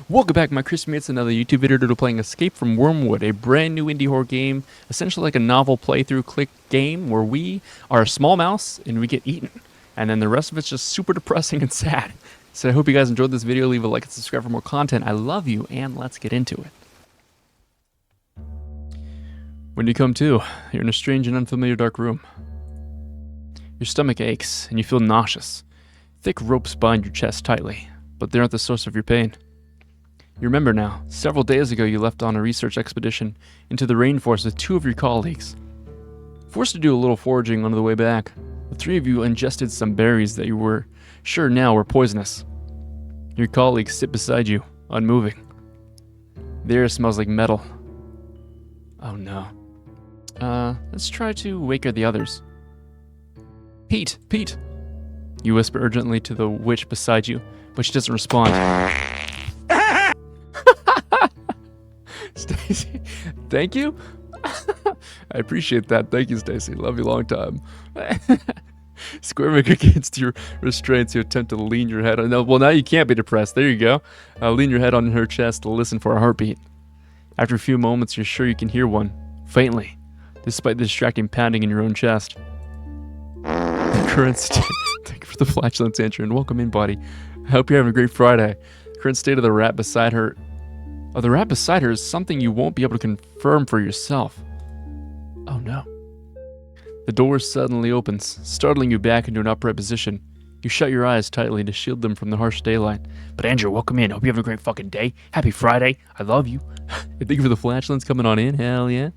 Welcome back, my Chris mates. Another YouTube video to playing Escape from Wormwood, a brand new indie horror game, essentially like a novel playthrough click game where we are a small mouse and we get eaten, and then the rest of it's just super depressing and sad. So I hope you guys enjoyed this video. Leave a like and subscribe for more content. I love you, and let's get into it. When you come to, you're in a strange and unfamiliar dark room. Your stomach aches and you feel nauseous. Thick ropes bind your chest tightly, but they aren't the source of your pain. You remember now, several days ago you left on a research expedition into the rainforest with two of your colleagues. Forced to do a little foraging on the way back, the three of you ingested some berries that you were sure now were poisonous. Your colleagues sit beside you, unmoving. The air smells like metal. Oh no. Let's try to wake the others. Pete! Pete! You whisper urgently to the witch beside you, but she doesn't respond. Stacy, thank you. I appreciate that. Thank you, Stacy. Love you long time. Squirming against your restraints, you attempt to lean your head on. Well, now you can't be depressed. There you go. Lean your head on her chest to listen for a heartbeat. After a few moments, you're sure you can hear one, faintly, despite the distracting pounding in your own chest. The current state. Thank you for the flatulence answer and welcome in, buddy. I hope you're having a great Friday. The current state of the rat beside her. Oh, the rat beside her is something you won't be able to confirm for yourself. Oh no. The door suddenly opens, startling you back into an upright position. You shut your eyes tightly to shield them from the harsh daylight. But Andrew, welcome in. Hope you're having a great fucking day. Happy Friday. I love you. Thank you for the flatulence coming on in. Hell yeah.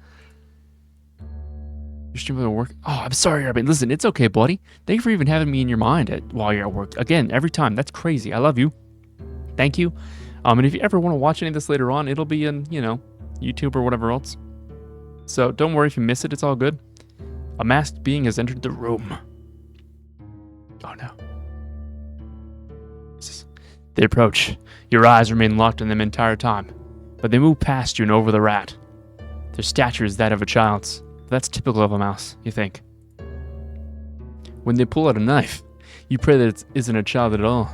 Your stream at work. Oh, I'm sorry, Robin. Listen, it's okay, buddy. Thank you for even having me in your mind while you're at work. Again, every time. That's crazy. I love you. Thank you. And if you ever want to watch any of this later on, it'll be in, YouTube or whatever else. So don't worry if you miss it. It's all good. A masked being has entered the room. Oh no. They approach. Your eyes remain locked on them the entire time, but they move past you and over the rat. Their stature is that of a child's. That's typical of a mouse, you think. When they pull out a knife, you pray that it isn't a child at all.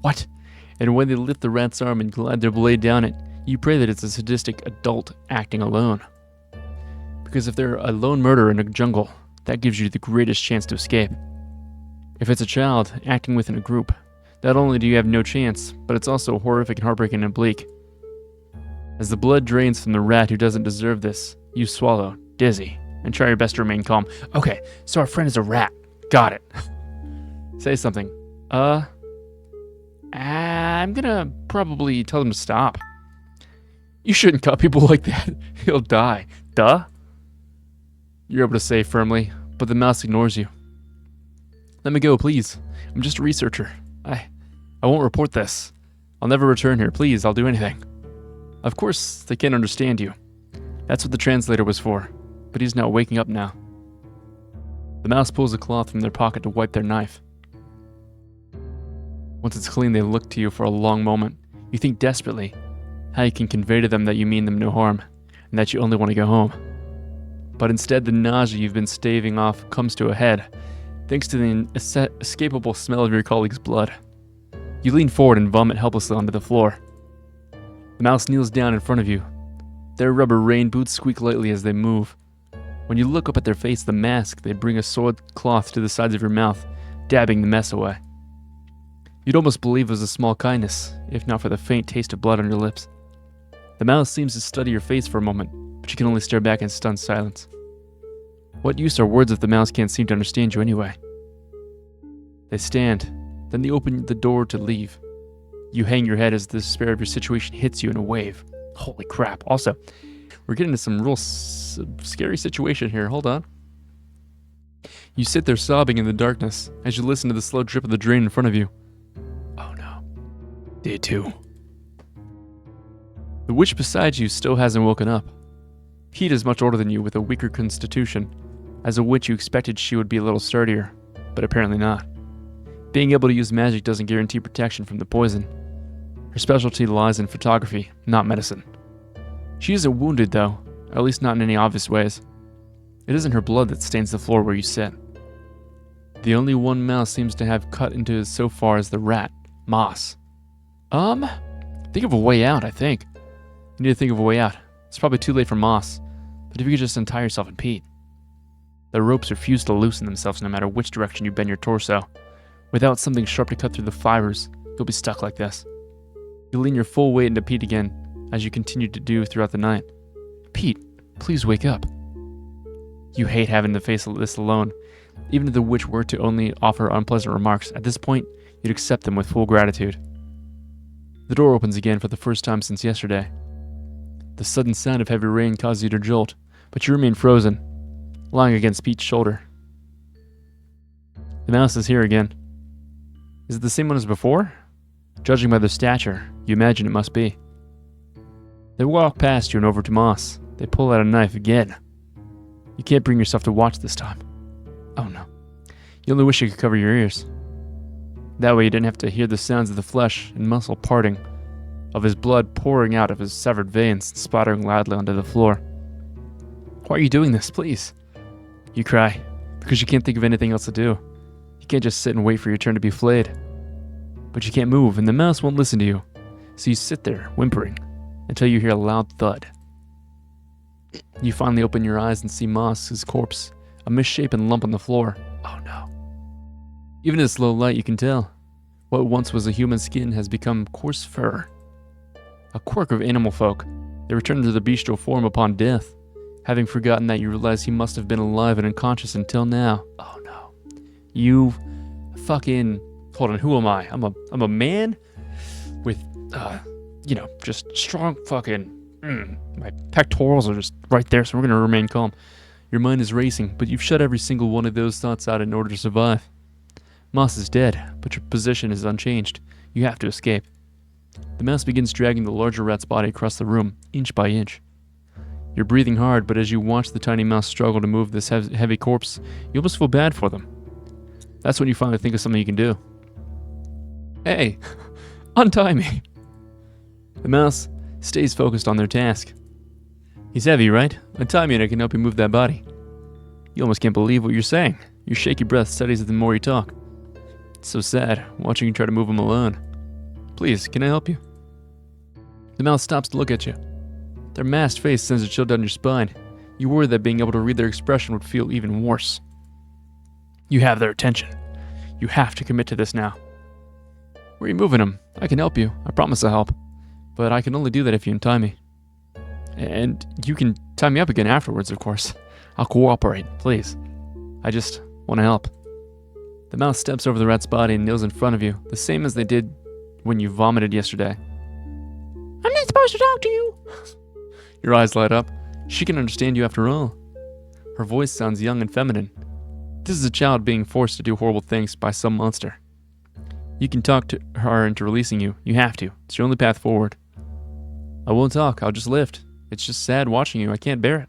What? And when they lift the rat's arm and glide their blade down it, you pray that it's a sadistic adult acting alone. Because if they're a lone murderer in a jungle, that gives you the greatest chance to escape. If it's a child acting within a group, not only do you have no chance, but it's also horrific and heartbreaking and bleak. As the blood drains from the rat who doesn't deserve this, you swallow, dizzy, and try your best to remain calm. Okay, so our friend is a rat. Got it. Say something. I'm gonna probably tell him to stop. You shouldn't cut people like that. He'll die. Duh. You're able to say firmly, but the mouse ignores you. Let me go, please. I'm just a researcher. I won't report this. I'll never return here. Please, I'll do anything. Of course, they can't understand you. That's what the translator was for, but he's not waking up now. The mouse pulls a cloth from their pocket to wipe their knife. Once it's clean, they look to you for a long moment. You think desperately how you can convey to them that you mean them no harm, and that you only want to go home. But instead, the nausea you've been staving off comes to a head, thanks to the inescapable smell of your colleague's blood. You lean forward and vomit helplessly onto the floor. The mouse kneels down in front of you. Their rubber rain boots squeak lightly as they move. When you look up at their face, the mask, they bring a soiled cloth to the sides of your mouth, dabbing the mess away. You'd almost believe it was a small kindness, if not for the faint taste of blood on your lips. The mouse seems to study your face for a moment, but you can only stare back in stunned silence. What use are words if the mouse can't seem to understand you anyway? They stand, then they open the door to leave. You hang your head as the despair of your situation hits you in a wave. Holy crap. Also, we're getting into some real scary situation here. Hold on. You sit there sobbing in the darkness as you listen to the slow drip of the drain in front of you. Oh no. Day 2. The witch beside you still hasn't woken up. Pete is much older than you with a weaker constitution. As a witch, you expected she would be a little sturdier, but apparently not. Being able to use magic doesn't guarantee protection from the poison. Her specialty lies in photography, not medicine. She isn't wounded though, or at least not in any obvious ways. It isn't her blood that stains the floor where you sit. The only one mouse seems to have cut into so far is the rat, Moss. Think of a way out, I think. You need to think of a way out. It's probably too late for Moss, but if you could just untie yourself and Pete. The ropes refuse to loosen themselves no matter which direction you bend your torso. Without something sharp to cut through the fibers, you'll be stuck like this. You lean your full weight into Pete again, as you continue to do throughout the night. Pete, please wake up. You hate having to face this alone. Even if the witch were to only offer unpleasant remarks, at this point, you'd accept them with full gratitude. The door opens again for the first time since yesterday. The sudden sound of heavy rain causes you to jolt, but you remain frozen, lying against Pete's shoulder. The mouse is here again. Is it the same one as before? Judging by their stature, you imagine it must be. They walk past you and over to Moss. They pull out a knife again. You can't bring yourself to watch this time. Oh no. You only wish you could cover your ears. That way you didn't have to hear the sounds of the flesh and muscle parting, of his blood pouring out of his severed veins and splattering loudly onto the floor. Why are you doing this, please? You cry, because you can't think of anything else to do. You can't just sit and wait for your turn to be flayed. But you can't move, and the mouse won't listen to you. So you sit there, whimpering, until you hear a loud thud. You finally open your eyes and see Moss's corpse, a misshapen lump on the floor. Oh no. Even in this low light, you can tell. What once was a human skin has become coarse fur. A quirk of animal folk. They return to their bestial form upon death, having forgotten that you realize he must have been alive and unconscious until now. Oh no. You fucking... Hold on, who am I? I'm a man with, just strong fucking... my pectorals are just right there, so we're gonna remain calm. Your mind is racing, but you've shut every single one of those thoughts out in order to survive. Moss is dead, but your position is unchanged. You have to escape. The mouse begins dragging the larger rat's body across the room, inch by inch. You're breathing hard, but as you watch the tiny mouse struggle to move this heavy corpse, you almost feel bad for them. That's when you finally think of something you can do. Hey, untie me. The mouse stays focused on their task. He's heavy, right? Untie me and I can help you move that body. You almost can't believe what you're saying. Your shaky breath steadies the more you talk. It's so sad, watching you try to move him alone. Please, can I help you? The mouse stops to look at you. Their masked face sends a chill down your spine. You worry that being able to read their expression would feel even worse. You have their attention. You have to commit to this now. Where are you moving him? I can help you. I promise I'll help. But I can only do that if you untie me. And you can tie me up again afterwards, of course. I'll cooperate, please. I just want to help. The mouse steps over the rat's body and kneels in front of you, the same as they did when you vomited yesterday. I'm not supposed to talk to you. Your eyes light up. She can understand you after all. Her voice sounds young and feminine. This is a child being forced to do horrible things by some monster. You can talk to her into releasing you. You have to. It's your only path forward. I won't talk. I'll just lift. It's just sad watching you. I can't bear it.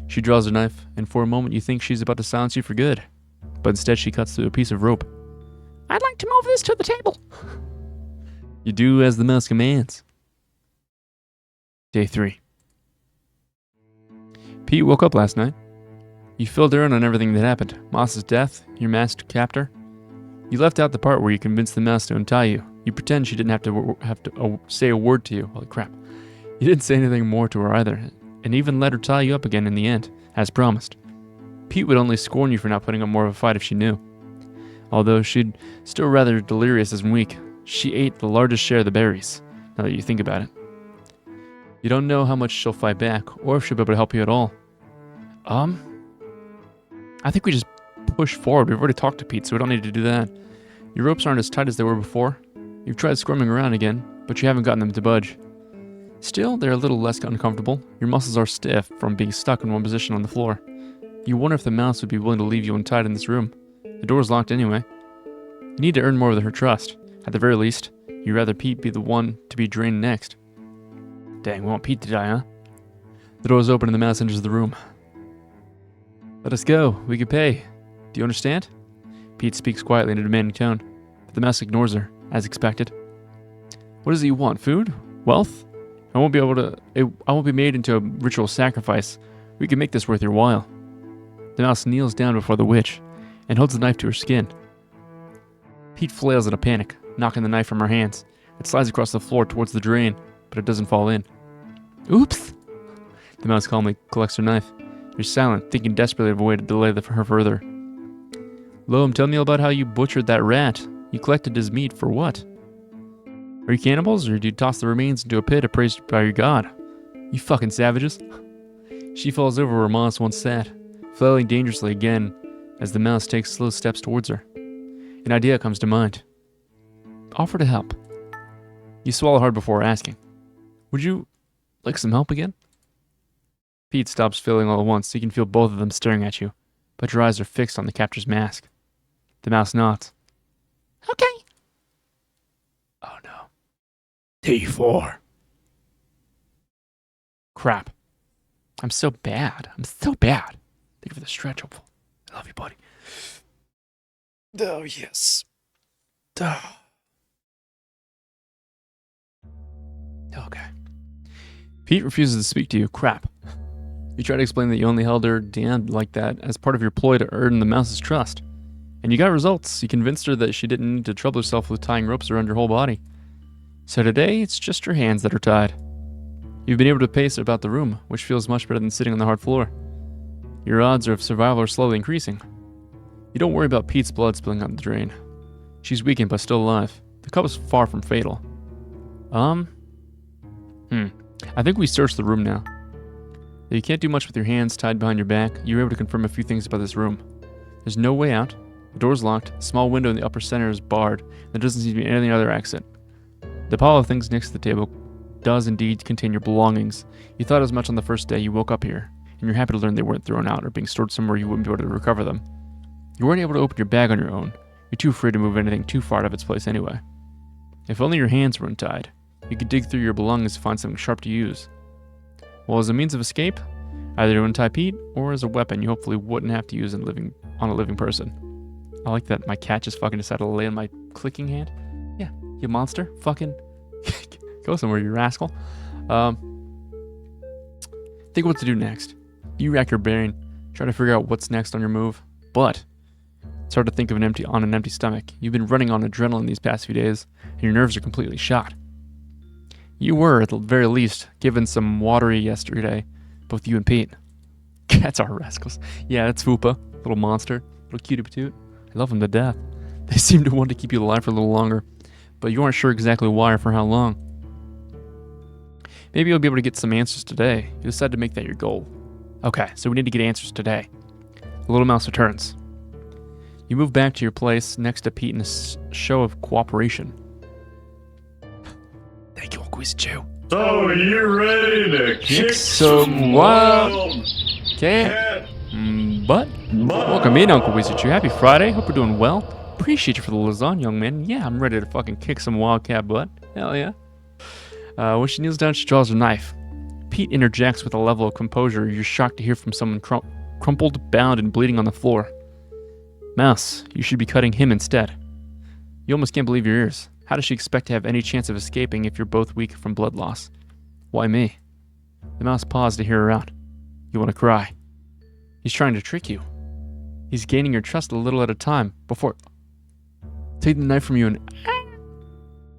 She draws a knife, and for a moment you think she's about to silence you for good. But instead she cuts through a piece of rope. I'd like to move this to the table. You do as the mouse commands. Day 3. Pete woke up last night. You filled her in on everything that happened. Moss's death, your masked captor. You left out the part where you convinced the mouse to untie you. You pretend she didn't have to say a word to you. Holy crap. You didn't say anything more to her either, and even let her tie you up again in the end, as promised. Pete would only scorn you for not putting up more of a fight if she knew. Although she'd still rather delirious and weak, she ate the largest share of the berries, now that you think about it. You don't know how much she'll fight back, or if she'll be able to help you at all. I think we just push forward. We've already talked to Pete, so we don't need to do that. Your ropes aren't as tight as they were before. You've tried squirming around again, but you haven't gotten them to budge. Still, they're a little less uncomfortable. Your muscles are stiff from being stuck in one position on the floor. You wonder if the mouse would be willing to leave you untied in this room. The door's locked anyway. You need to earn more of her trust. At the very least, you'd rather Pete be the one to be drained next. Dang, we want Pete to die, huh? The door's open and the mouse enters the room. Let us go. We can pay. Do you understand? Pete speaks quietly in a demanding tone, but the mouse ignores her, as expected. What is it you want? Food? Wealth? I won't be made into a ritual sacrifice. We can make this worth your while. The mouse kneels down before the witch and holds the knife to her skin. Pete flails in a panic, knocking the knife from her hands. It slides across the floor towards the drain, but it doesn't fall in. Oops! The mouse calmly collects her knife. You're silent, thinking desperately of a way to delay her further. Loam, tell me all about how you butchered that rat. You collected his meat for what? Are you cannibals, or do you toss the remains into a pit appraised by your god? You fucking savages. She falls over where Moss once sat, flailing dangerously again as the mouse takes slow steps towards her. An idea comes to mind. Offer to help. You swallow hard before asking. Would you like some help again? Pete stops filling all at once, so you can feel both of them staring at you, but your eyes are fixed on the captor's mask. The mouse nods. Okay. Oh no. T4. Crap. I'm so bad. Thank you for the stretch, hopeful. I love you, buddy. Oh, yes. Oh. Okay. Pete refuses to speak to you. Crap. You try to explain that you only held her damned like that as part of your ploy to earn the mouse's trust. And you got results. You convinced her that she didn't need to trouble herself with tying ropes around your whole body. So today, it's just your hands that are tied. You've been able to pace about the room, which feels much better than sitting on the hard floor. Your odds of survival are slowly increasing. You don't worry about Pete's blood spilling out the drain. She's weakened but still alive. The cut was far from fatal. I think we searched the room now. Though you can't do much with your hands tied behind your back, you're able to confirm a few things about this room. There's no way out. The door's locked. A small window in the upper center is barred. There doesn't seem to be any other exit. The pile of things next to the table does indeed contain your belongings. You thought as much on the first day you woke up here, and you're happy to learn they weren't thrown out or being stored somewhere you wouldn't be able to recover them. You weren't able to open your bag on your own. You're too afraid to move anything too far out of its place anyway. If only your hands were untied, you could dig through your belongings to find something sharp to use. Well, as a means of escape, either to untie Pete, or as a weapon you hopefully wouldn't have to use on a living person. I like that my cat just fucking decided to lay on my clicking hand. Yeah, you monster. Fucking go somewhere, you rascal. Think what to do next. You rack your brain, try to figure out what's next on your move, but it's hard to think of an empty stomach. You've been running on adrenaline these past few days, and your nerves are completely shot. You were, at the very least, given some watery yesterday, both you and Pete. Cats are rascals. Yeah, that's Fupa, little monster, little cutie patoot. I love him to death. They seem to want to keep you alive for a little longer, but you aren't sure exactly why or for how long. Maybe you'll be able to get some answers today. You decide to make that your goal. Okay, so we need to get answers today. The little mouse returns. You move back to your place next to Pete in a show of cooperation. Thank you, Inquisitor. So you ready to kick some wild cat butt? Welcome in, Uncle Wizard. Happy Friday. Hope you're doing well. Appreciate you for the lasagna, young man. Yeah, I'm ready to fucking kick some wildcat butt. Hell yeah. When she kneels down, she draws her knife. Pete interjects with a level of composure you're shocked to hear from someone crumpled, bound, and bleeding on the floor. Mouse, you should be cutting him instead. You almost can't believe your ears. How does she expect to have any chance of escaping if you're both weak from blood loss? Why me? The mouse paused to hear her out. You want to cry. He's trying to trick you. He's gaining your trust a little at a time before... Take the knife from you and...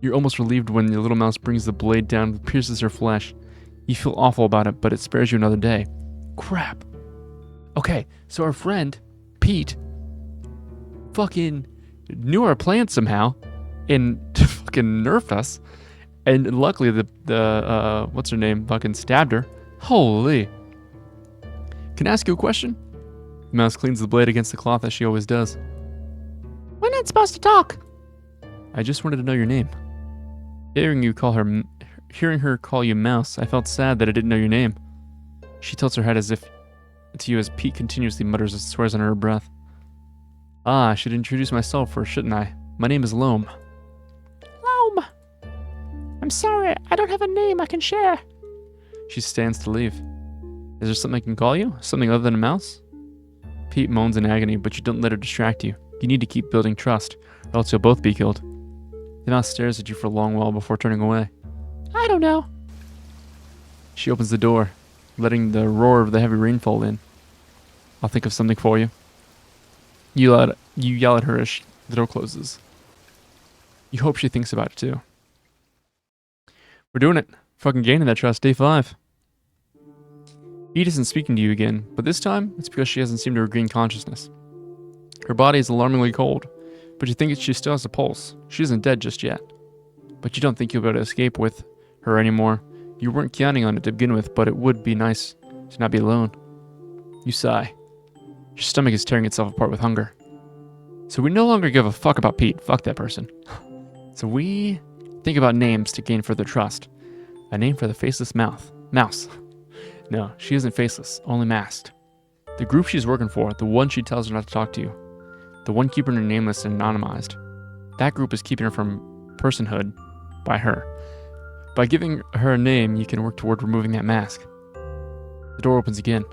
You're almost relieved when your little mouse brings the blade down and pierces her flesh. You feel awful about it, but it spares you another day. Crap. Okay, so our friend, Pete, fucking knew our plan somehow and fucking nerfed us. And luckily the what's her name, fucking stabbed her. Holy. Can I ask you a question? The mouse cleans the blade against the cloth as she always does. We're not supposed to talk. I just wanted to know your name. Hearing her call you Mouse, I felt sad that I didn't know your name. She tilts her head as if to you as Pete continuously mutters and swears under her breath. I should introduce myself first, shouldn't I? My name is Loam. Loam! I'm sorry, I don't have a name I can share. She stands to leave. Is there something I can call you? Something other than a mouse? Pete moans in agony, but you don't let her distract you. You need to keep building trust, or else you'll both be killed. The mouse stares at you for a long while before turning away. I don't know. She opens the door, letting the roar of the heavy rainfall in. I'll think of something for you. You yell at her as the door closes. You hope she thinks about it too. We're doing it. Fucking gaining that trust. Day 5. Pete isn't speaking to you again, but this time, it's because she hasn't seemed to regain consciousness. Her body is alarmingly cold, but you think she still has a pulse. She isn't dead just yet. But you don't think you'll be able to escape with her anymore. You weren't counting on it to begin with, but it would be nice to not be alone. You sigh. Your stomach is tearing itself apart with hunger. So we no longer give a fuck about Pete. Fuck that person. So we think about names to gain further trust. A name for the faceless mouse. No, she isn't faceless, only masked. The group she's working for, the one she tells her not to talk to, the one keeping her nameless and anonymized, that group is keeping her from personhood by her. By giving her a name, you can work toward removing that mask. The door opens again.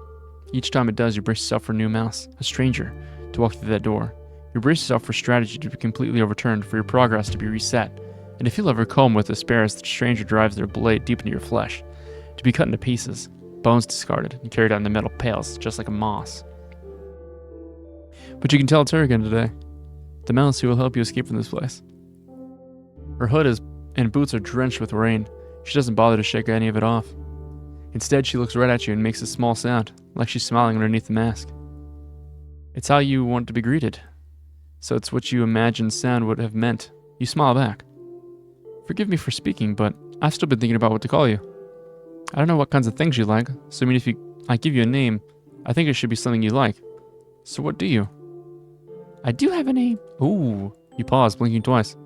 Each time it does, you brace yourself for a new mouse, a stranger, to walk through that door. You brace yourself for strategy to be completely overturned, for your progress to be reset, and to feel overcome with despair as the stranger drives their blade deep into your flesh, to be cut into pieces, bones discarded, and carried out in the metal pails, just like a moss. But you can tell it's her again today. The mouse who will help you escape from this place. Her hood and boots are drenched with rain. She doesn't bother to shake any of it off. Instead, she looks right at you and makes a small sound, like she's smiling underneath the mask. It's how you want to be greeted. So it's what you imagine sound would have meant. You smile back. Forgive me for speaking, but I've still been thinking about what to call you. I don't know what kinds of things you like, so I mean if I give you a name, I think it should be something you like. So what do you? I do have a name. Ooh, you pause, blinking twice.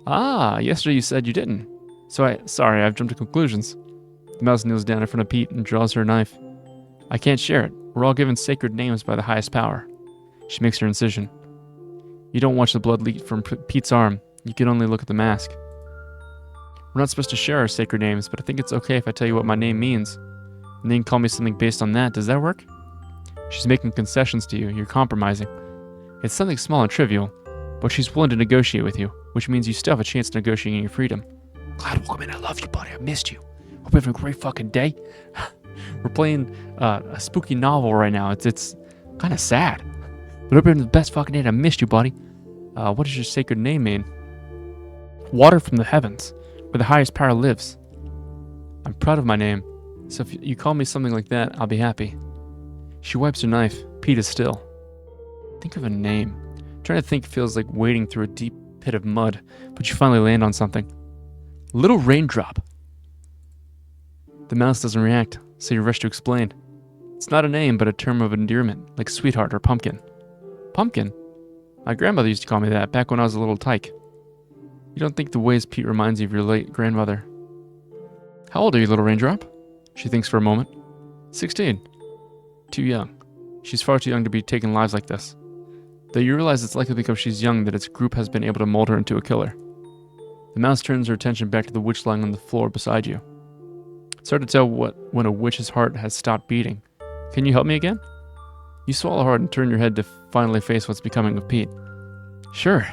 Ah, yesterday you said you didn't. Sorry, I've jumped to conclusions. The mouse kneels down in front of Pete and draws her knife. I can't share it. We're all given sacred names by the highest power. She makes her incision. You don't watch the blood leak from Pete's arm. You can only look at the mask. We're not supposed to share our sacred names, but I think it's okay if I tell you what my name means. And then you can call me something based on that. Does that work? She's making concessions to you. You're compromising. It's something small and trivial, but she's willing to negotiate with you, which means you still have a chance to negotiate your freedom. Glad welcome in. I love you, buddy. I missed you. Hope you're having a great fucking day. We're playing a spooky novel right now. It's kind of sad. But hope you're having the best fucking day. I missed you, buddy. What does your sacred name mean? Water from the heavens, where the highest power lives. I'm proud of my name, so if you call me something like that, I'll be happy. She wipes her knife. Pete is still. Think of a name. Trying to think feels like wading through a deep pit of mud, but you finally land on something. Little Raindrop. The mouse doesn't react, so you rush to explain. It's not a name, but a term of endearment, like sweetheart or pumpkin. Pumpkin? My grandmother used to call me that back when I was a little tyke. You don't think the ways Pete reminds you of your late grandmother. How old are you, Little Raindrop? She thinks for a moment. 16. Too young. She's far too young to be taking lives like this. Though you realize it's likely because she's young that its group has been able to mold her into a killer. The mouse turns her attention back to the witch lying on the floor beside you. It's hard to tell when a witch's heart has stopped beating. Can you help me again? You swallow hard and turn your head to finally face what's becoming of Pete. Sure.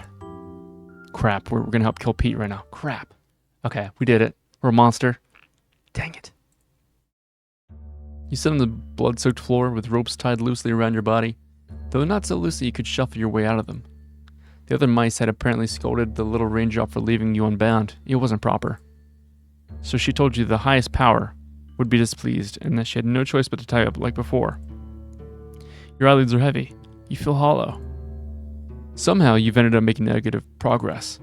Crap, we're gonna help kill Pete right now. Crap. Okay, we did it. We're a monster. Dang it. You sit on the blood-soaked floor with ropes tied loosely around your body, though not so loosely you could shuffle your way out of them. The other mice had apparently scolded the little raindrop for leaving you unbound. It wasn't proper. So she told you the highest power would be displeased and that she had no choice but to tie you up like before. Your eyelids are heavy. You feel hollow. Somehow you've ended up making negative progress.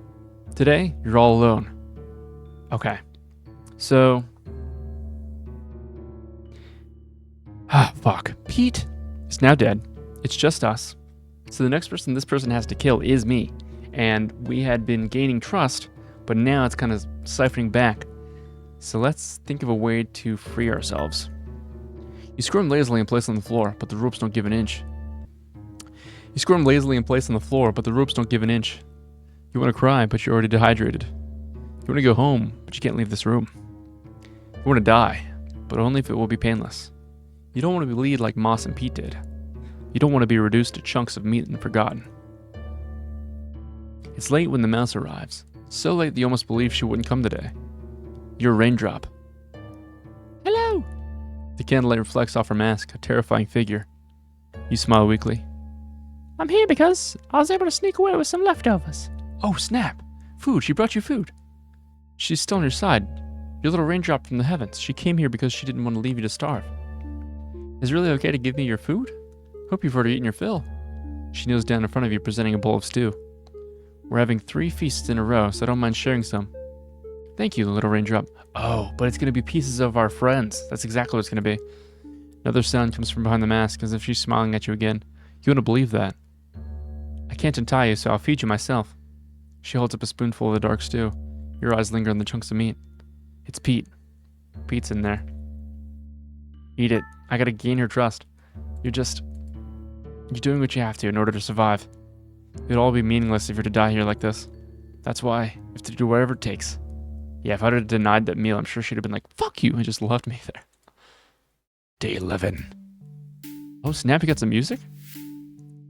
Today, you're all alone. Okay. So... fuck. Pete is now dead. It's just us. So the next person this person has to kill is me. And we had been gaining trust, but now it's kind of siphoning back. So let's think of a way to free ourselves. You squirm lazily in place on the floor, but the ropes don't give an inch. You squirm lazily in place on the floor, but the ropes don't give an inch. You want to cry, but you're already dehydrated. You want to go home, but you can't leave this room. You want to die, but only if it will be painless. You don't want to bleed like Moss and Pete did. You don't want to be reduced to chunks of meat and forgotten. It's late when the mouse arrives. So late that you almost believe she wouldn't come today. You're a raindrop. Hello! The candlelight reflects off her mask, a terrifying figure. You smile weakly. I'm here because I was able to sneak away with some leftovers. Oh, snap! Food, she brought you food. She's still on your side. Your little raindrop from the heavens. She came here because she didn't want to leave you to starve. Is it really okay to give me your food? Hope you've already eaten your fill. She kneels down in front of you, presenting a bowl of stew. We're having 3 feasts in a row, so I don't mind sharing some. Thank you, little raindrop. Oh, but it's going to be pieces of our friends. That's exactly what it's going to be. Another sound comes from behind the mask, as if she's smiling at you again. You wouldn't believe that. I can't untie you, so I'll feed you myself. She holds up a spoonful of the dark stew. Your eyes linger on the chunks of meat. It's Pete. Pete's in there. Eat it. I gotta gain her trust. You're doing what you have to in order to survive. It'd all be meaningless if you're to die here like this. That's why you have to do whatever it takes. Yeah, if I'd have denied that meal, I'm sure she'd have been like, fuck you, and just left me there. Day 11. Oh snap, you got some music?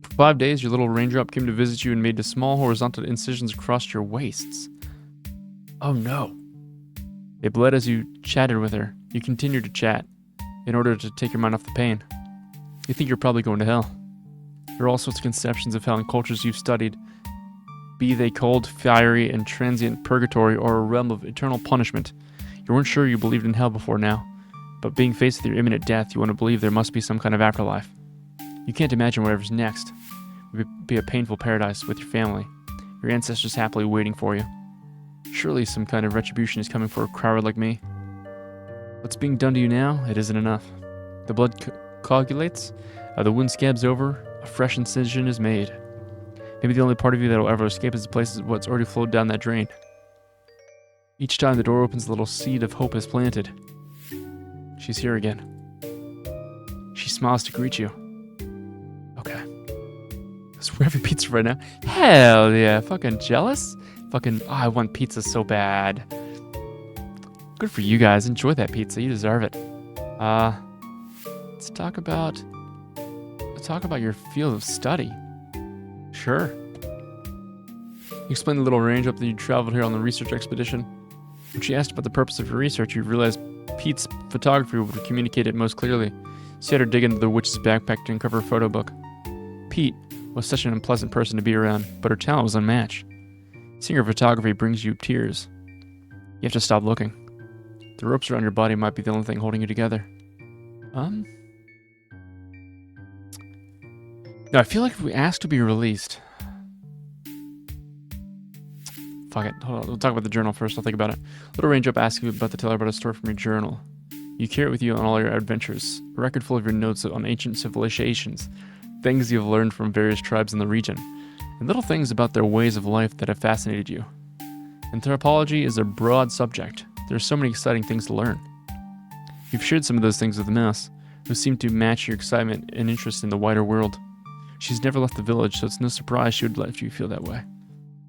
For 5 days, your little raindrop came to visit you and made small horizontal incisions across your waists. Oh no. They bled as you chatted with her. You continued to chat, in order to take your mind off the pain. You think you're probably going to hell. There are all sorts of conceptions of hell in cultures you've studied, be they cold, fiery, and transient purgatory or a realm of eternal punishment. You weren't sure you believed in hell before now, but being faced with your imminent death, you want to believe there must be some kind of afterlife. You can't imagine whatever's next. It would be a painful paradise with your family, your ancestors happily waiting for you. Surely some kind of retribution is coming for a crowd like me. What's being done to you now, it isn't enough. The blood coagulates, the wound scabs over, a fresh incision is made. Maybe the only part of you that will ever escape is the place of what's already flowed down that drain. Each time the door opens, a little seed of hope is planted. She's here again. She smiles to greet you. Okay. So we're having pizza right now. Hell yeah, fucking jealous? Fucking, I want pizza so bad. Good for you guys. Enjoy that pizza. You deserve it. Let's talk about your field of study. Sure. You explained the little range up that you traveled here on the research expedition. When she asked about the purpose of your research, you realized Pete's photography would communicate it most clearly. So you had her dig into the witch's backpack to uncover a photo book. Pete was such an unpleasant person to be around, but her talent was unmatched. Seeing her photography brings you tears. You have to stop looking. The ropes around your body might be the only thing holding you together. No, I feel like if we ask to be released... Fuck it. Hold on. We'll talk about the journal first. I'll think about it. Little Raindrop asks you to tell her about a story from your journal. You carry it with you on all your adventures. A record full of your notes on ancient civilizations. Things you've learned from various tribes in the region. And little things about their ways of life that have fascinated you. Anthropology is a broad subject. There are so many exciting things to learn. You've shared some of those things with Mouse, who seem to match your excitement and interest in the wider world. She's never left the village, so it's no surprise she would let you feel that way.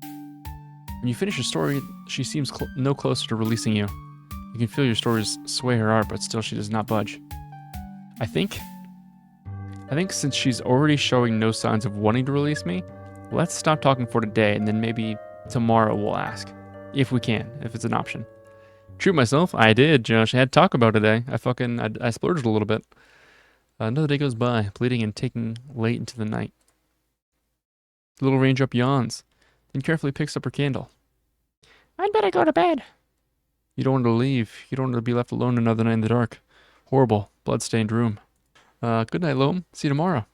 When you finish your story, she seems no closer to releasing you. You can feel your stories sway her heart, but still she does not budge. I think since she's already showing no signs of wanting to release me, let's stop talking for today, and then maybe tomorrow we'll ask. If we can, if it's an option. Treat myself, I did, Josh. I had Taco Bell today. I splurged a little bit. Another day goes by, bleeding and taking late into the night. The little raindrop yawns, then carefully picks up her candle. I'd better go to bed. You don't want to leave. You don't want to be left alone another night in the dark. Horrible, blood-stained room. Good night, Loam. See you tomorrow.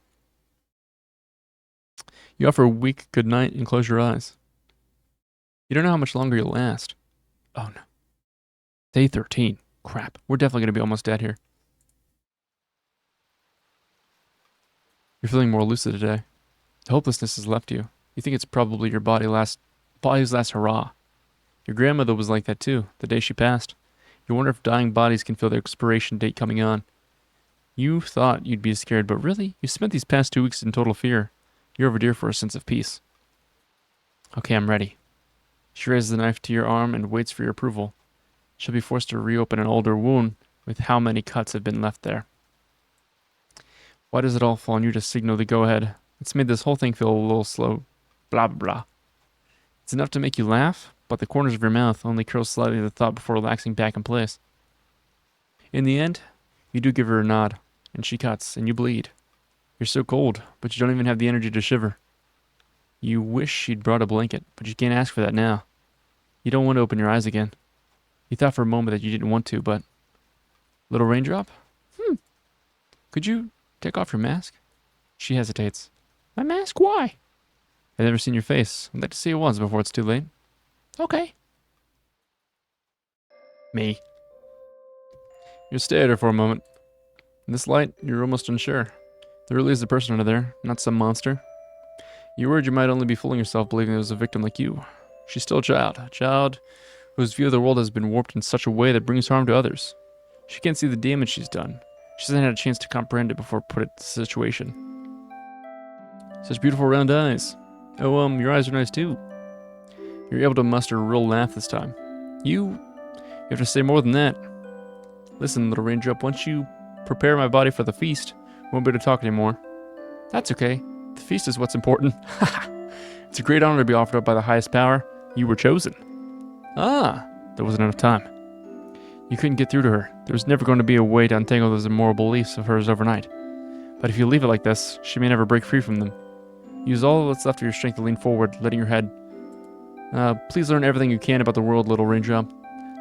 You offer a weak good night and close your eyes. You don't know how much longer you'll last. Oh no. Day 13. Crap. We're definitely going to be almost dead here. You're feeling more lucid today. The hopelessness has left you. You think it's probably your body's last hurrah. Your grandmother was like that too, the day she passed. You wonder if dying bodies can feel their expiration date coming on. You thought you'd be scared, but really, you spent these past 2 weeks in total fear. You're overdue for a sense of peace. Okay, I'm ready. She raises the knife to your arm and waits for your approval. She'll be forced to reopen an older wound with how many cuts have been left there. Why does it all fall on you to signal the go-ahead? It's made this whole thing feel a little slow. Blah, blah, blah. It's enough to make you laugh, but the corners of your mouth only curl slightly at the thought before relaxing back in place. In the end, you do give her a nod, and she cuts, and you bleed. You're so cold, but you don't even have the energy to shiver. You wish she'd brought a blanket, but you can't ask for that now. You don't want to open your eyes again. You thought for a moment that you didn't want to, but... Little raindrop? Could you take off your mask? She hesitates. My mask? Why? I've never seen your face. I'd like to see it once before it's too late. Okay. Me. You stay at her for a moment. In this light, you're almost unsure. There really is a person under there, not some monster. You're worried you might only be fooling yourself believing there was a victim like you. She's still a child whose view of the world has been warped in such a way that brings harm to others. She can't see the damage she's done. She hasn't had a chance to comprehend it before put it to the situation. Such beautiful round eyes. Oh, your eyes are nice too. You're able to muster a real laugh this time. You have to say more than that. Listen, little raindrop, once you prepare my body for the feast, I won't be able to talk anymore. That's okay. The feast is what's important. It's a great honor to be offered up by the highest power. You were chosen. Ah, there wasn't enough time. You couldn't get through to her. There was never going to be a way to untangle those immoral beliefs of hers overnight. But if you leave it like this, she may never break free from them. Use all that's left of your strength to lean forward, letting your head... please learn everything you can about the world, little raindrop.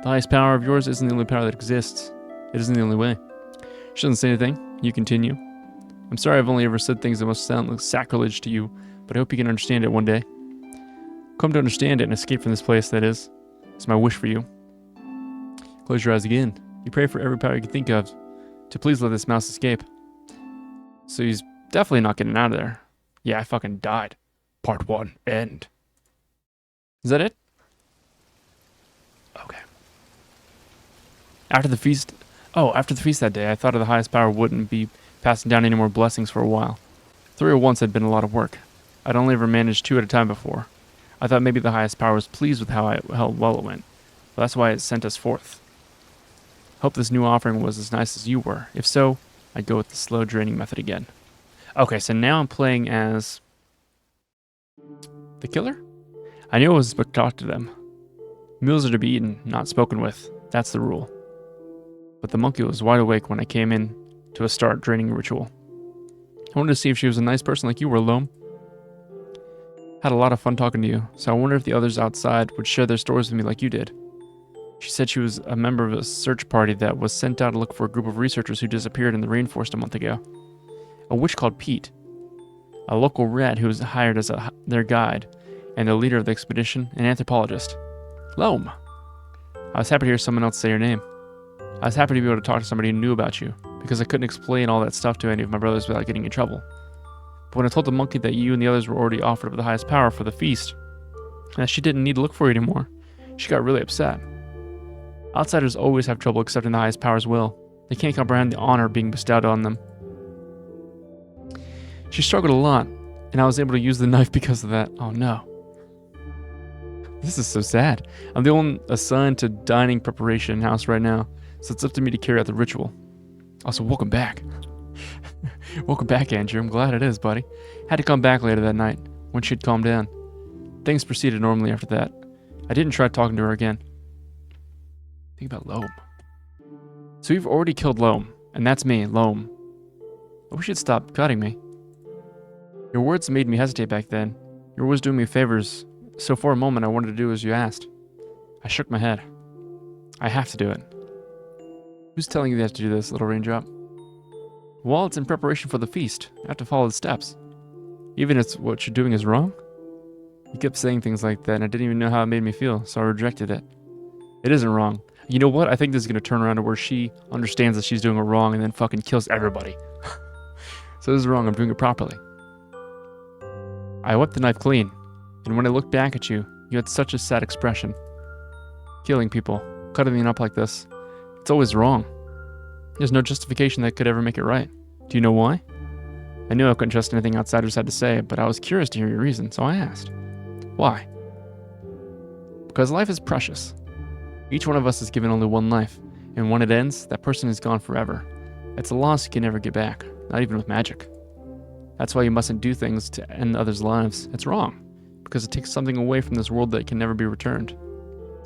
The highest power of yours isn't the only power that exists. It isn't the only way. She doesn't say anything. You continue. I'm sorry I've only ever said things that must sound like sacrilege to you, but I hope you can understand it one day. Come to understand it and escape from this place, that is. It's my wish for you. Close your eyes again. You pray for every power you can think of to please let this mouse escape. So he's definitely not getting out of there. Yeah, I fucking died. Part 1, end. Is that it? Okay. After the feast that day, I thought of the highest power wouldn't be passing down any more blessings for a while. 3 at once had been a lot of work. I'd only ever managed 2 at a time before. I thought maybe the highest power was pleased with how well it went. But that's why it sent us forth. Hope this new offering was as nice as you were. If so, I'd go with the slow draining method again. Okay, so now I'm playing as... the killer? I knew I was supposed to talk to them. Meals are to be eaten, not spoken with. That's the rule. But the monkey was wide awake when I came in to a start draining ritual. I wanted to see if she was a nice person like you were, Loam. Had a lot of fun talking to you, so I wonder if the others outside would share their stories with me like you did. She said she was a member of a search party that was sent out to look for a group of researchers who disappeared in the rainforest a month ago. A witch called Pete, a local rat who was hired as their guide, and the leader of the expedition, an anthropologist. Loam! I was happy to hear someone else say your name. I was happy to be able to talk to somebody who knew about you, because I couldn't explain all that stuff to any of my brothers without getting in trouble. But when I told the monkey that you and the others were already offered up the highest power for the feast, and that she didn't need to look for you anymore, she got really upset. Outsiders always have trouble accepting the highest power's will. They can't comprehend the honor being bestowed on them. She struggled a lot, and I was able to use the knife because of that. Oh no. This is so sad. I'm the one assigned to dining preparation house right now, so it's up to me to carry out the ritual. Also, welcome back. Welcome back, Andrew. I'm glad it is, buddy. Had to come back later that night, when she'd calmed down. Things proceeded normally after that. I didn't try talking to her again. Think about Loam. So you've already killed Loam, and that's me, Loam. I wish you'd stop cutting me. Your words made me hesitate back then. You were always doing me favors, so for a moment I wanted to do as you asked. I shook my head. I have to do it. Who's telling you they have to do this, little raindrop? Well, it's in preparation for the feast. I have to follow the steps. Even if what you're doing is wrong? You kept saying things like that, and I didn't even know how it made me feel, so I rejected it. It isn't wrong. You know what? I think this is going to turn around to where she understands that she's doing it wrong and then fucking kills everybody. So this is wrong. I'm doing it properly. I wiped the knife clean, and when I looked back at you, you had such a sad expression. Killing people, cutting them up like this, it's always wrong. There's no justification that could ever make it right. Do you know why? I knew I couldn't trust anything outsiders had to say, but I was curious to hear your reason, so I asked. Why? Because life is precious. Each one of us is given only one life, and when it ends, that person is gone forever. It's a loss you can never get back, not even with magic. That's why you mustn't do things to end others' lives. It's wrong, because it takes something away from this world that can never be returned.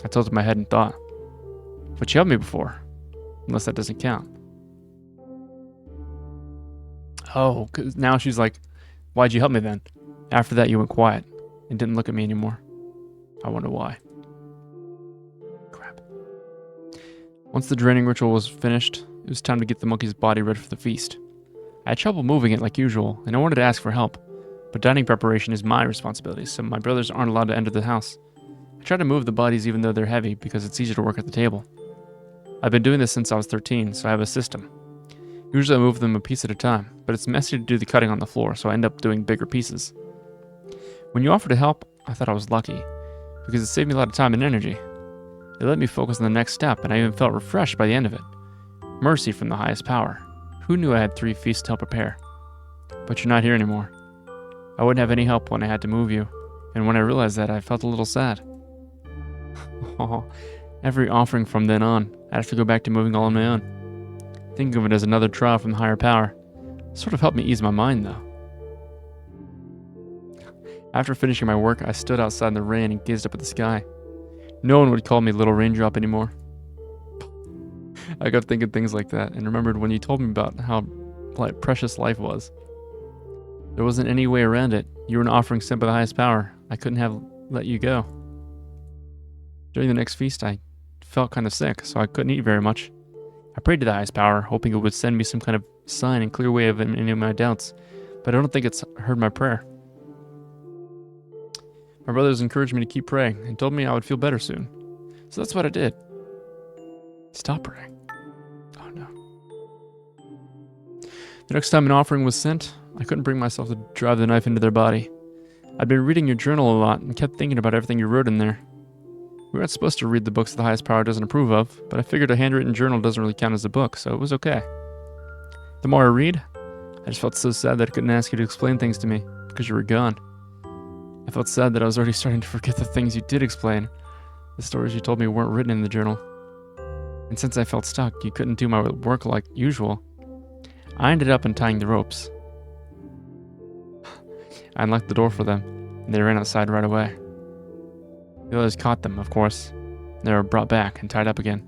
I tilted my head and thought. But you helped me before, unless that doesn't count. Oh, 'cause now she's like, why'd you help me then? After that you went quiet and didn't look at me anymore. I wonder why. Crap. Once the draining ritual was finished, it was time to get the monkey's body ready for the feast. I had trouble moving it like usual, and I wanted to ask for help, but dining preparation is my responsibility, so my brothers aren't allowed to enter the house. I try to move the bodies even though they're heavy because it's easier to work at the table. I've been doing this since I was 13, so I have a system. Usually I move them a piece at a time, but it's messy to do the cutting on the floor, so I end up doing bigger pieces. When you offered to help, I thought I was lucky, because it saved me a lot of time and energy. It let me focus on the next step, and I even felt refreshed by the end of it. Mercy from the highest power. Who knew I had 3 feasts to help prepare? But you're not here anymore. I wouldn't have any help when I had to move you, and when I realized that, I felt a little sad. Oh, every offering from then on, I'd have to go back to moving all on my own. Thinking of it as another trial from the higher power sort of helped me ease my mind, though. After finishing my work, I stood outside in the rain and gazed up at the sky. No one would call me Little Raindrop anymore. I got thinking things like that and remembered when you told me about how precious life was. There wasn't any way around it. You were an offering sent by the highest power. I couldn't have let you go. During the next feast, I felt kind of sick, so I couldn't eat very much. I prayed to the highest power, hoping it would send me some kind of sign and clear way of any of my doubts, but I don't think it's heard my prayer. My brothers encouraged me to keep praying and told me I would feel better soon. So that's what I did. Stop praying. Oh no. The next time an offering was sent, I couldn't bring myself to drive the knife into their body. I'd been reading your journal a lot and kept thinking about everything you wrote in there. We weren't supposed to read the books the highest power doesn't approve of, but I figured a handwritten journal doesn't really count as a book, so it was okay. The more I read, I just felt so sad that I couldn't ask you to explain things to me, because you were gone. I felt sad that I was already starting to forget the things you did explain. The stories you told me weren't written in the journal. And since I felt stuck, you couldn't do my work like usual. I ended up untying the ropes. I unlocked the door for them, and they ran outside right away. The others caught them, of course. And they were brought back and tied up again.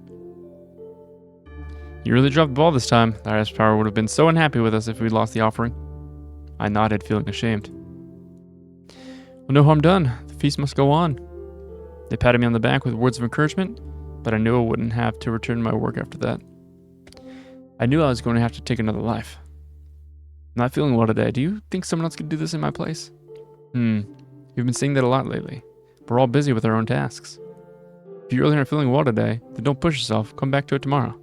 You really dropped the ball this time. The highest power would have been so unhappy with us if we'd lost the offering. I nodded, feeling ashamed. Well, no harm done. The feast must go on. They patted me on the back with words of encouragement, but I knew I wouldn't have to return to my work after that. I knew I was going to have to take another life. I'm not feeling well today. Do you think someone else could do this in my place? You've been saying that a lot lately. We're all busy with our own tasks. If you really aren't feeling well today, then don't push yourself. Come back to it tomorrow.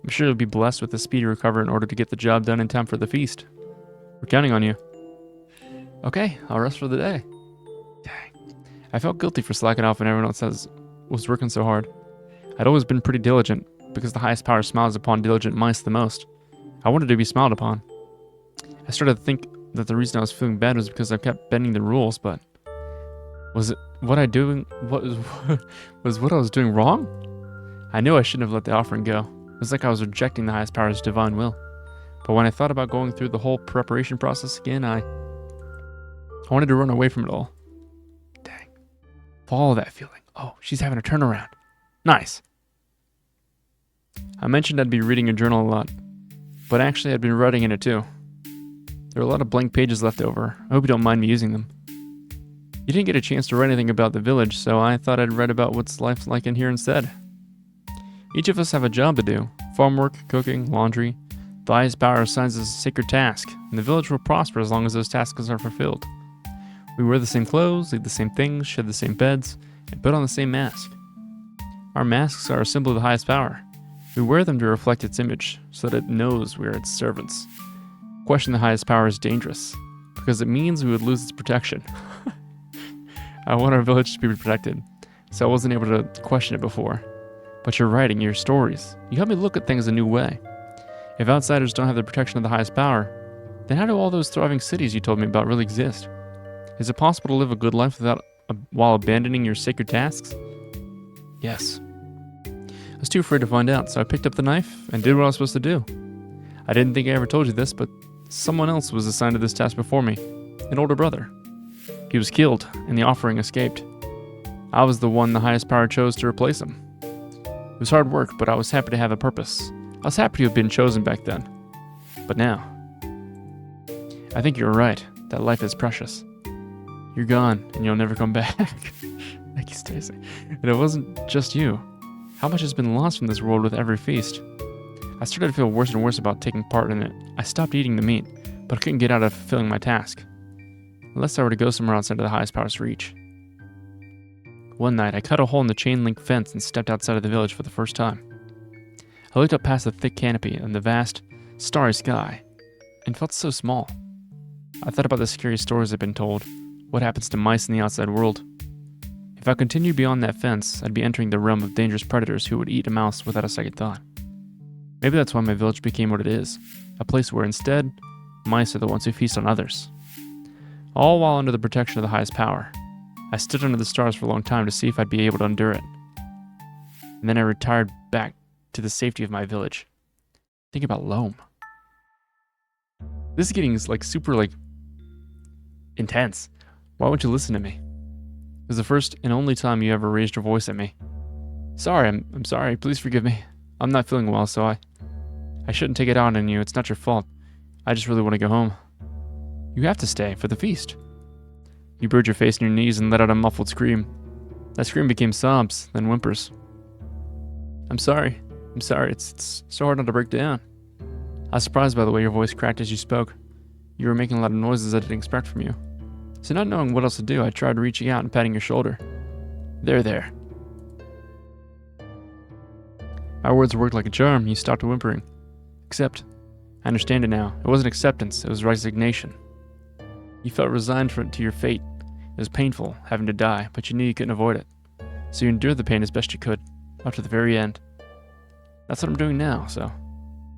I'm sure you'll be blessed with a speedy recovery in order to get the job done in time for the feast. We're counting on you. Okay, I'll rest for the day. Dang. I felt guilty for slacking off when everyone else was working so hard. I'd always been pretty diligent, because the highest power smiles upon diligent mice the most. I wanted to be smiled upon. I started to think that the reason I was feeling bad was because I kept bending the rules, but was what I was doing wrong? I knew I shouldn't have let the offering go. It was like I was rejecting the highest power's divine will. But when I thought about going through the whole preparation process again, I wanted to run away from it all. Dang. Follow that feeling. Oh, she's having a turnaround. Nice. I mentioned I'd be reading your journal a lot, but actually I'd been writing in it too. There are a lot of blank pages left over. I hope you don't mind me using them. You didn't get a chance to write anything about the village, so I thought I'd write about what's life like in here instead. Each of us have a job to do. Farm work, cooking, laundry. The highest power assigns us a sacred task, and the village will prosper as long as those tasks are fulfilled. We wear the same clothes, eat the same things, share the same beds, and put on the same mask. Our masks are a symbol of the highest power. We wear them to reflect its image, so that it knows we are its servants. Question the highest power is dangerous, because it means we would lose its protection. I want our village to be protected, so I wasn't able to question it before. But your writing, your stories, you help me look at things a new way. If outsiders don't have the protection of the highest power, then how do all those thriving cities you told me about really exist? Is it possible to live a good life while abandoning your sacred tasks? Yes. I was too afraid to find out, so I picked up the knife and did what I was supposed to do. I didn't think I ever told you this, but someone else was assigned to this task before me, an older brother. He was killed, and the offering escaped. I was the one the highest power chose to replace him. It was hard work, but I was happy to have a purpose. I was happy to have been chosen back then. But now, I think you're right, that life is precious. You're gone, and you'll never come back. Thank you, Stacy. And it wasn't just you. How much has been lost from this world with every feast? I started to feel worse and worse about taking part in it. I stopped eating the meat, but I couldn't get out of fulfilling my task. Unless I were to go somewhere outside of the highest power's reach. One night, I cut a hole in the chain-link fence and stepped outside of the village for the first time. I looked up past the thick canopy and the vast, starry sky, and felt so small. I thought about the scary stories I'd been told, what happens to mice in the outside world. If I continued beyond that fence, I'd be entering the realm of dangerous predators who would eat a mouse without a second thought. Maybe that's why my village became what it is, a place where instead, mice are the ones who feast on others. All while under the protection of the highest power. I stood under the stars for a long time to see if I'd be able to endure it. And then I retired back to the safety of my village. Think about Loam. This is getting super intense. Why won't you listen to me? It was the first and only time you ever raised your voice at me. Sorry, I'm sorry. Please forgive me. I'm not feeling well, so I shouldn't take it out on you. It's not your fault. I just really want to go home. You have to stay for the feast. You buried your face in your knees and let out a muffled scream. That scream became sobs, then whimpers. I'm sorry. It's so hard not to break down. I was surprised by the way your voice cracked as you spoke. You were making a lot of noises I didn't expect from you. So not knowing what else to do, I tried reaching out and patting your shoulder. There. My words worked like a charm, and you stopped whimpering. Except, I understand it now. It wasn't acceptance, it was resignation. You felt resigned to your fate. It was painful, having to die, but you knew you couldn't avoid it. So you endured the pain as best you could, up to the very end. That's what I'm doing now, so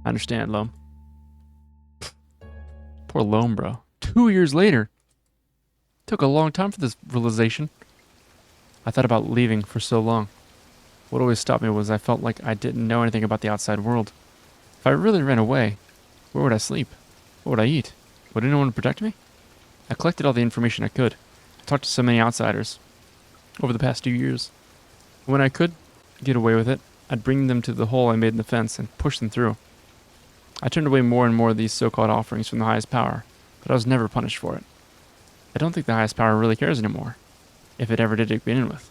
I understand, Loam. Poor Loam, bro. 2 years later. Took a long time for this realization. I thought about leaving for so long. What always stopped me was I felt like I didn't know anything about the outside world. If I really ran away, where would I sleep? What would I eat? Would anyone protect me? I collected all the information I could. I talked to so many outsiders over the past 2 years. When I could get away with it, I'd bring them to the hole I made in the fence and push them through. I turned away more and more of these so-called offerings from the highest power, but I was never punished for it. I don't think the highest power really cares anymore, if it ever did to begin with.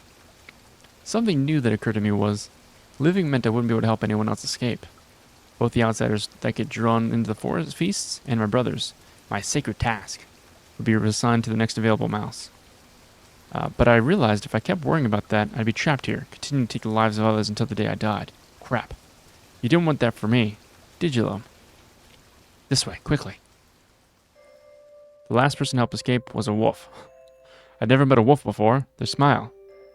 Something new that occurred to me was, living meant I wouldn't be able to help anyone else escape. Both the outsiders that get drawn into the forest feasts and my brothers, my sacred task, would be assigned to the next available mouse. But I realized if I kept worrying about that, I'd be trapped here, continuing to take the lives of others until the day I died. Crap. You didn't want that for me, did you, Loam? This way, quickly. The last person to help escape was a wolf. I'd never met a wolf before. Their smile,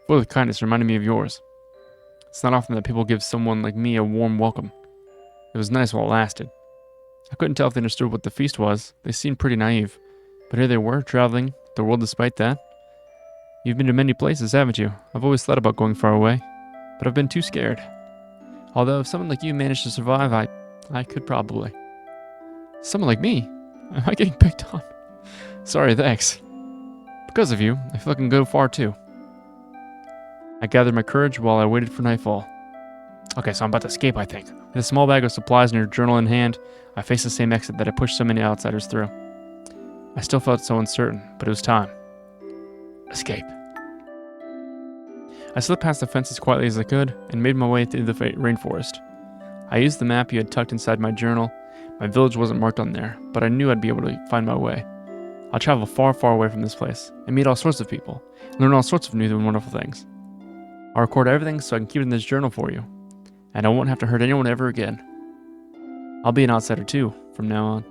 full of kindness, reminded me of yours. It's not often that people give someone like me a warm welcome. It was nice while it lasted. I couldn't tell if they understood what the feast was. They seemed pretty naive. But here they were, traveling the world despite that. You've been to many places, haven't you? I've always thought about going far away, but I've been too scared. Although if someone like you managed to survive, I could probably. Someone like me? Am I getting picked on? Sorry, thanks. Because of you, I feel I can go far too. I gathered my courage while I waited for nightfall. Okay, so I'm about to escape, I think. With a small bag of supplies and your journal in hand, I faced the same exit that I pushed so many outsiders through. I still felt so uncertain, but it was time. Escape. I slipped past the fence as quietly as I could and made my way through the rainforest. I used the map you had tucked inside my journal. My village wasn't marked on there, but I knew I'd be able to find my way. I'll travel far, far away from this place and meet all sorts of people, learn all sorts of new and wonderful things. I'll record everything so I can keep it in this journal for you, and I won't have to hurt anyone ever again. I'll be an outsider too, from now on.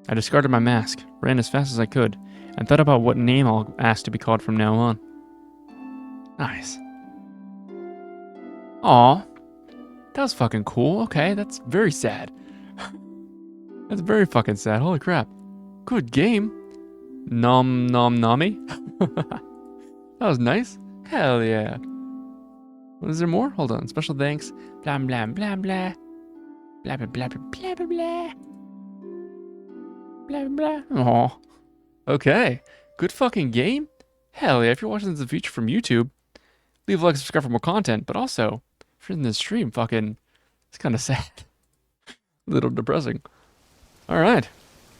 I discarded my mask, ran as fast as I could, and thought about what name I'll ask to be called from now on. Nice. Aw, that was fucking cool. Okay, that's very sad. That's very fucking sad. Holy crap. Good game. Nom nom nommy. That was nice. Hell yeah. Is there more? Hold on. Special thanks. Blah blah blah blah. Blah blah blah blah blah blah. Blah blah blah. Aw. Okay. Good fucking game. Hell yeah. If you're watching this in the future from YouTube, leave a like and subscribe for more content. But also, if you're in this stream, fucking, it's kind of sad. A little depressing. Alright.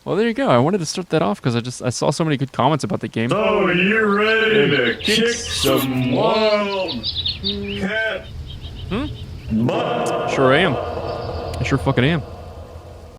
Well, there you go. I wanted to start that off because I saw so many good comments about the game. So you ready to kick some wild cat But Sure am. I sure fucking am.